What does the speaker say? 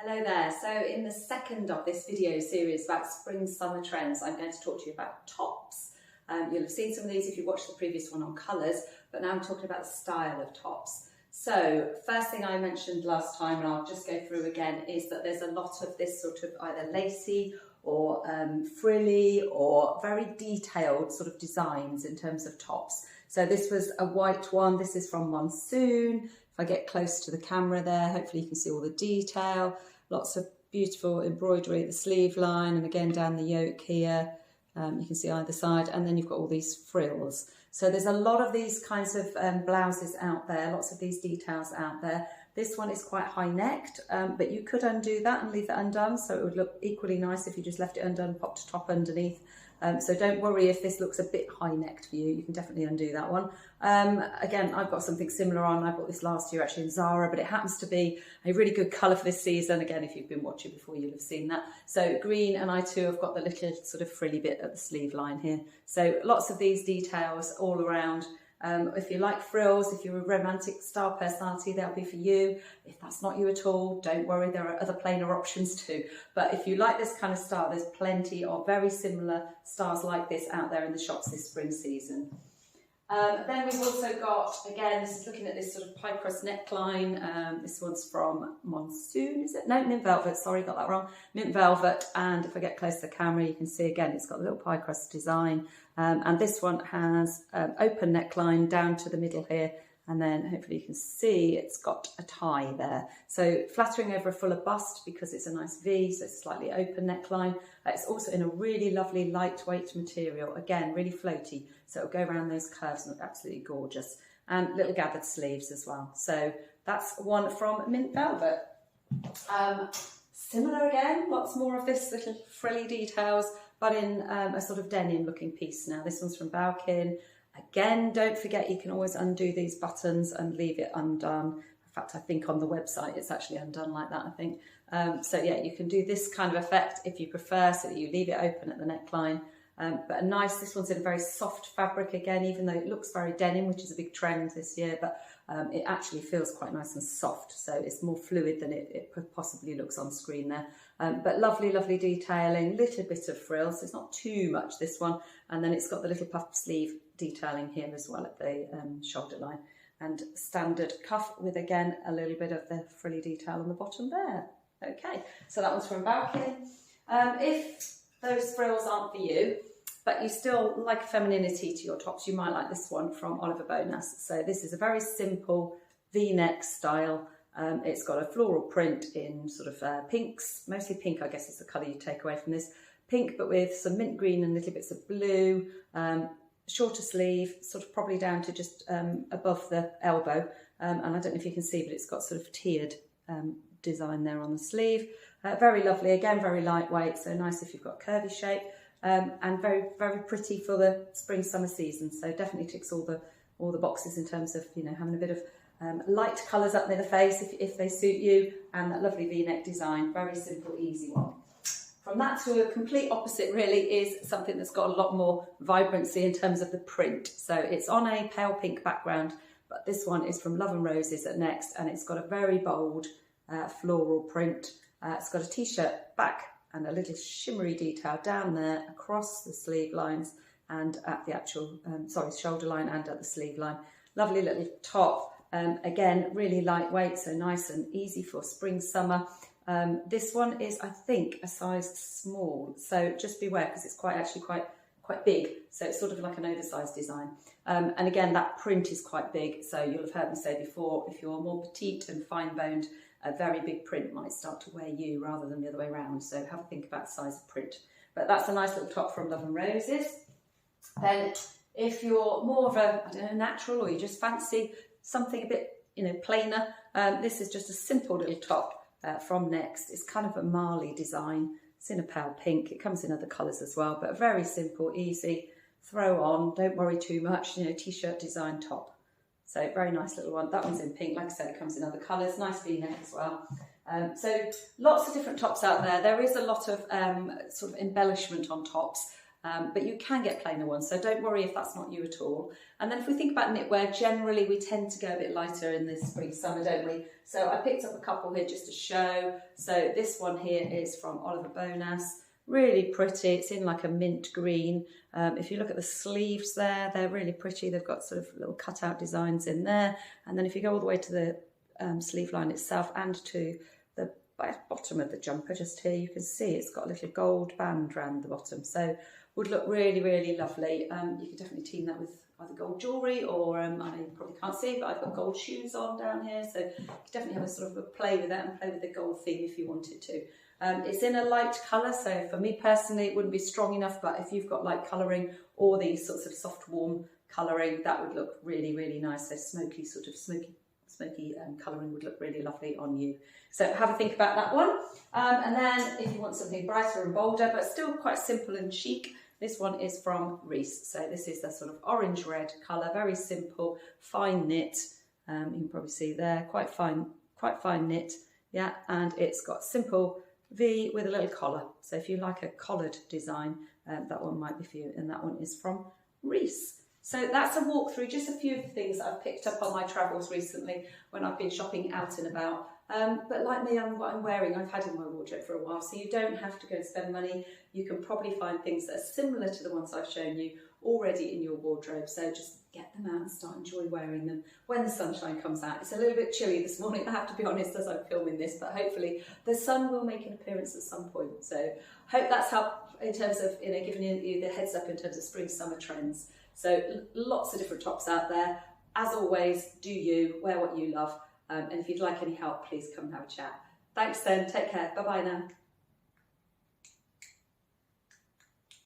Hello there. So in the second of this video series about spring summer trends, I'm going to talk to you about tops. You'll have seen some of these if you watched the previous one on colours, but now I'm talking about the style of tops. So first thing I mentioned last time, and I'll just go through again, is that there's a lot of this sort of either lacy or frilly or very detailed sort of designs in terms of tops. So this was a white one. This is from Monsoon. If I get close to the camera there, hopefully you can see all the detail. Lots of beautiful embroidery at the sleeve line and again down the yoke here. You can see either side, and then you've got all these frills. So there's a lot of these kinds of blouses out there, lots of these details out there. This one is quite high necked, but you could undo that and leave it undone, so it would look equally nice if you just left it undone, popped a top underneath. So don't worry if this looks a bit high necked for you, you can definitely undo that one. Again, I've got something similar on. I bought this last year actually in Zara, but it happens to be a really good colour for this season. Again, if you've been watching before, you'll have seen that. So green, and I too have got the little sort of frilly bit at the sleeve line here. So lots of these details all around. If you like frills, if you're a romantic style personality, that'll be for you. If that's not you at all, don't worry, there are other plainer options too. But if you like this kind of style, there's plenty of very similar styles like this out there in the shops this spring season. Then we've also got, again, this is looking at this sort of pie crust neckline. This one's from Monsoon, is it? No, Mint Velvet, sorry, got that wrong. Mint Velvet, and if I get close to the camera, you can see again, it's got a little pie crust design. And this one has open neckline down to the middle here, and then hopefully you can see it's got a tie there. So flattering over a fuller bust because it's a nice V, so it's slightly open neckline. It's also in a really lovely lightweight material, again, really floaty, so it'll go around those curves and look absolutely gorgeous. And little gathered sleeves as well. So that's one from Mint Velvet. Similar again, lots more of this little frilly details, but in a sort of denim looking piece now. This one's from Baukin. Again, don't forget you can always undo these buttons and leave it undone. In fact, I think on the website it's actually undone like that, I think. So yeah, you can do this kind of effect if you prefer, so that you leave it open at the neckline. But a nice, this one's in a very soft fabric again, even though it looks very denim, which is a big trend this year, but it actually feels quite nice and soft, so it's more fluid than it possibly looks on screen there. But lovely, lovely detailing, little bit of frills, so it's not too much this one, and then it's got the little puff sleeve detailing here as well at the shoulder line, and standard cuff with again a little bit of the frilly detail on the bottom there. Okay, so that one's from Baukin. If those frills aren't for you, but you still like femininity to your tops, you might like this one from Oliver Bonas. So this is a very simple V-neck style. It's got a floral print in sort of pinks, mostly pink, I guess is the colour you take away from this. Pink, but with some mint green and little bits of blue. Shorter sleeve, sort of probably down to just above the elbow. And I don't know if you can see, but it's got sort of tiered design there on the sleeve. Very lovely, again, very lightweight, so nice if you've got curvy shape. And very, very pretty for the spring summer season. So definitely ticks all the boxes in terms of, you know, having a bit of light colours up near the face if they suit you, and that lovely V-neck design. Very simple, easy one. From that to a complete opposite really is something that's got a lot more vibrancy in terms of the print. So it's on a pale pink background, but this one is from Love and Roses at Next, and it's got a very bold floral print. It's got a t-shirt back and a little shimmery detail down there across the sleeve lines and at the actual, shoulder line and at the sleeve line. Lovely little top. Again, really lightweight, so nice and easy for spring, summer. This one is, I think, a size small, so just beware because it's quite big, so it's sort of like an oversized design. And again, that print is quite big, so you'll have heard me say before, if you're more petite and fine-boned, a very big print might start to wear you rather than the other way around, so have a think about the size of print. But that's a nice little top from Love and Roses. Then if you're more of a, I don't know, natural, or you just fancy something a bit, you know, plainer, this is just a simple little top from Next. It's kind of a Marley design. It's in a pale pink. It comes in other colours as well, but very simple, easy, throw on, don't worry too much, you know, t-shirt design top. So very nice little one. That one's in pink. Like I said, it comes in other colours. Nice V-neck as well. So lots of different tops out there. There is a lot of sort of embellishment on tops. but you can get plainer ones, so don't worry if that's not you at all. And then if we think about knitwear, generally we tend to go a bit lighter in the spring, summer, don't we? So I picked up a couple here just to show. So this one here is from Oliver Bonas. Really pretty, it's in like a mint green. If you look at the sleeves there, they're really pretty. They've got sort of little cutout designs in there. And then if you go all the way to the sleeve line itself and to the bottom of the jumper, just here, you can see it's got a little gold band around the bottom. So would look really, really lovely. You could definitely team that with either gold jewellery or, I know you probably can't see, but I've got gold shoes on down here. So you could definitely have a sort of a play with that and play with the gold theme if you wanted to. It's in a light colour, so for me personally it wouldn't be strong enough, but if you've got light colouring or these sorts of soft warm colouring, that would look really, really nice. So smoky colouring would look really lovely on you. So have a think about that one. And then if you want something brighter and bolder but still quite simple and chic, this one is from Reiss. So this is the sort of orange red colour, very simple, fine knit. You can probably see there, quite fine knit. Yeah, and it's got simple V with a little collar. So if you like a collared design, that one might be for you, and that one is from Reiss. So that's a walkthrough, just a few of the things that I've picked up on my travels recently when I've been shopping out and about. But like me, what I'm wearing, I've had in my wardrobe for a while, so you don't have to go and spend money. You can probably find things that are similar to the ones I've shown you already in your wardrobe. So just get them out and start enjoy wearing them when the sunshine comes out. It's a little bit chilly this morning, I have to be honest, as I'm filming this, but hopefully the sun will make an appearance at some point. So hope that's helped in terms of, you know, giving you the heads up in terms of spring summer trends. So lots of different tops out there. As always, do you, wear what you love. And if you'd like any help, please come and have a chat. Thanks then, take care, bye-bye now.